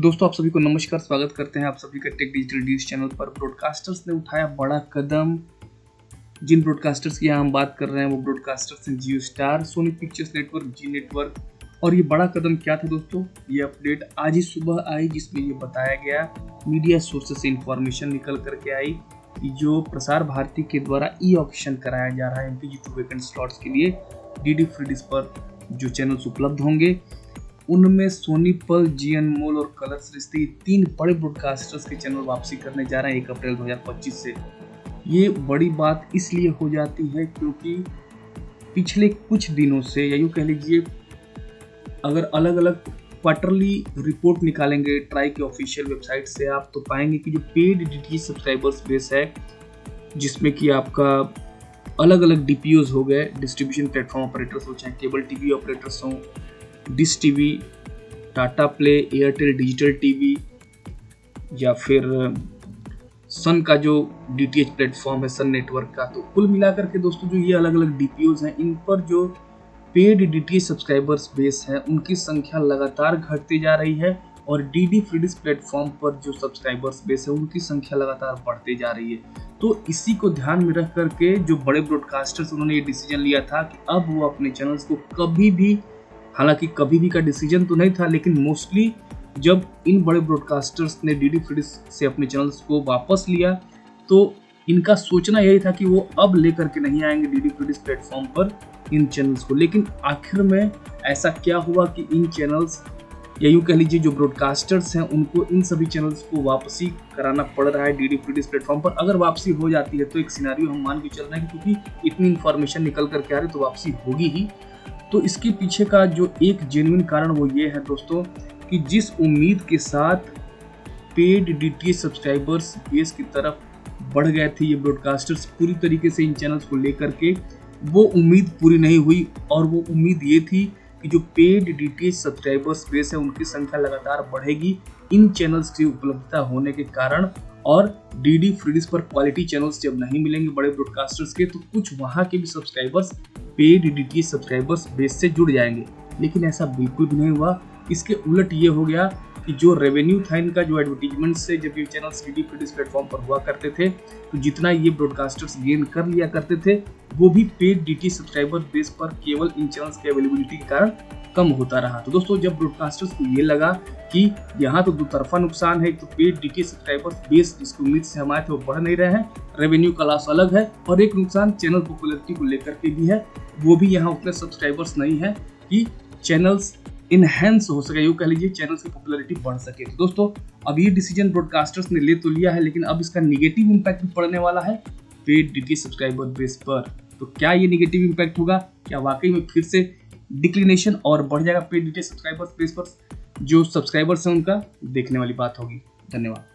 दोस्तों आप सभी को नमस्कार, स्वागत करते हैं आप सभी का टेक डिजिटल न्यूज चैनल पर। ब्रॉडकास्टर्स ने उठाया बड़ा कदम। जिन ब्रॉडकास्टर्स की यहाँ हम बात कर रहे हैं वो ब्रॉडकास्टर्स हैं Jio star, Sony Pictures network, Zee network. और ये बड़ा कदम क्या था दोस्तों, ये अपडेट आज ही सुबह आई जिसमें ये बताया गया, मीडिया सोर्सेस से इंफॉर्मेशन निकल करके आई कि जो प्रसार भारती के द्वारा ई ऑक्शन कराया जा रहा है MPG2 वैकेंट स्लॉट्स के लिए DD फ्री डिश पर जो चैनल्स उपलब्ध होंगे उनमें सोनी पल, जी अनमोल और कलर्स रिश्ते, ये 3 बड़े ब्रॉडकास्टर्स के चैनल वापसी करने जा रहे हैं 1 अप्रैल 2025 से। ये बड़ी बात इसलिए हो जाती है क्योंकि पिछले कुछ दिनों से, या यूँ कह लीजिए अगर अलग अलग क्वार्टरली रिपोर्ट निकालेंगे ट्राई के ऑफिशियल वेबसाइट से आप, तो पाएंगे कि जो पेड DTH सब्सक्राइबर्स बेस है, जिसमें कि आपका अलग अलग DPOs हो गए, डिस्ट्रीब्यूशन प्लेटफॉर्म ऑपरेटर्स हो, चाहे केबल टीवी ऑपरेटर्स हों, dish TV, Tata play, Airtel digital TV, या फिर सन का जो DTH प्लेटफॉर्म है सन नेटवर्क का, तो कुल मिलाकर के दोस्तों जो ये अलग अलग DPOs हैं, इन पर जो पेड DTH सब्सक्राइबर्स बेस है उनकी संख्या लगातार घटती जा रही है, और DD फ्री डिश प्लेटफॉर्म पर जो सब्सक्राइबर्स बेस है उनकी संख्या लगातार बढ़ती जा रही है। तो इसी को ध्यान में रख करके जो बड़े ब्रॉडकास्टर्स उन्होंने ये डिसीजन लिया था कि अब वो अपने चैनल्स को कभी भी, हालांकि कभी भी का डिसीजन तो नहीं था, लेकिन मोस्टली जब इन बड़े ब्रॉडकास्टर्स ने DD फ्री डिश से अपने चैनल्स को वापस लिया तो इनका सोचना यही था कि वो अब लेकर के नहीं आएंगे DD फ्री डिश प्लेटफॉर्म पर इन चैनल्स को। लेकिन आखिर में ऐसा क्या हुआ कि इन चैनल्स, या यूँ कह लीजिए जो ब्रॉडकास्टर्स हैं, उनको इन सभी चैनल्स को वापसी कराना पड़ रहा है DD फ्री डिश प्लेटफॉर्म पर। अगर वापसी हो जाती है तो एक सिनेरियो हम मान के चल रहे हैं क्योंकि इतनी इन्फॉर्मेशन निकल करके आ रही है तो वापसी होगी ही। तो इसके पीछे का जो एक जेन्युइन कारण वो ये है दोस्तों कि जिस उम्मीद के साथ पेड DTH सब्सक्राइबर्स बेस की तरफ बढ़ गए थे ये ब्रॉडकास्टर्स पूरी तरीके से इन चैनल्स को लेकर के, वो उम्मीद पूरी नहीं हुई। और वो उम्मीद ये थी कि जो पेड DTH सब्सक्राइबर्स बेस है उनकी संख्या लगातार बढ़ेगी इन चैनल्स की उपलब्धता होने के कारण, और DD फ्री डिश पर क्वालिटी चैनल्स जब नहीं मिलेंगे बड़े ब्रॉडकास्टर्स के तो कुछ वहाँ के भी subscribers paid DTH subscribers base से जुड़ जाएंगे। लेकिन ऐसा बिल्कुल भी नहीं हुआ। इसके उलट ये हो गया कि जो रेवेन्यू था इनका, जो एडवर्टीजमेंट से जब ये channels DD free dish platform पर हुआ करते थे, तो जितना ये ब्रॉडकास्टर्स गेन कर लिया करते थे वो भी पेड DTH सब्सक्राइबर बेस पर केवल इन चैनल्स के अवेलेबिलिटी के कारण कम होता रहा। तो दोस्तों जब ब्रॉडकास्टर्स को ये लगा कि यहाँ तो दो तरफा नुकसान है, तो पेड DTH सब्सक्राइबर्स बेस जिसकी उम्मीद से हम आए थे वो बढ़ नहीं रहे हैं, रेवेन्यू का लॉस अलग है, और एक नुकसान चैनल पॉपुलैरिटी को लेकर के भी है, वो भी यहाँ उतने सब्सक्राइबर्स नहीं है कि चैनल्स इनहेंस हो सके, यूँ कह लीजिए चैनल्स की पॉपुलैरिटी बढ़ सके। तो दोस्तों अब ये डिसीजन ब्रॉडकास्टर्स ने ले तो लिया है, लेकिन अब इसका निगेटिव इम्पैक्ट भी पड़ने वाला है पेड DTH सब्सक्राइबर बेस पर। तो क्या ये निगेटिव इम्पैक्ट होगा, क्या वाकई में फिर से डिक्लिनेशन और बढ़ जाएगा पेड DTH सब्सक्राइबर्स बेस पर, जो सब्सक्राइबर्स हैं उनका, देखने वाली बात होगी। धन्यवाद।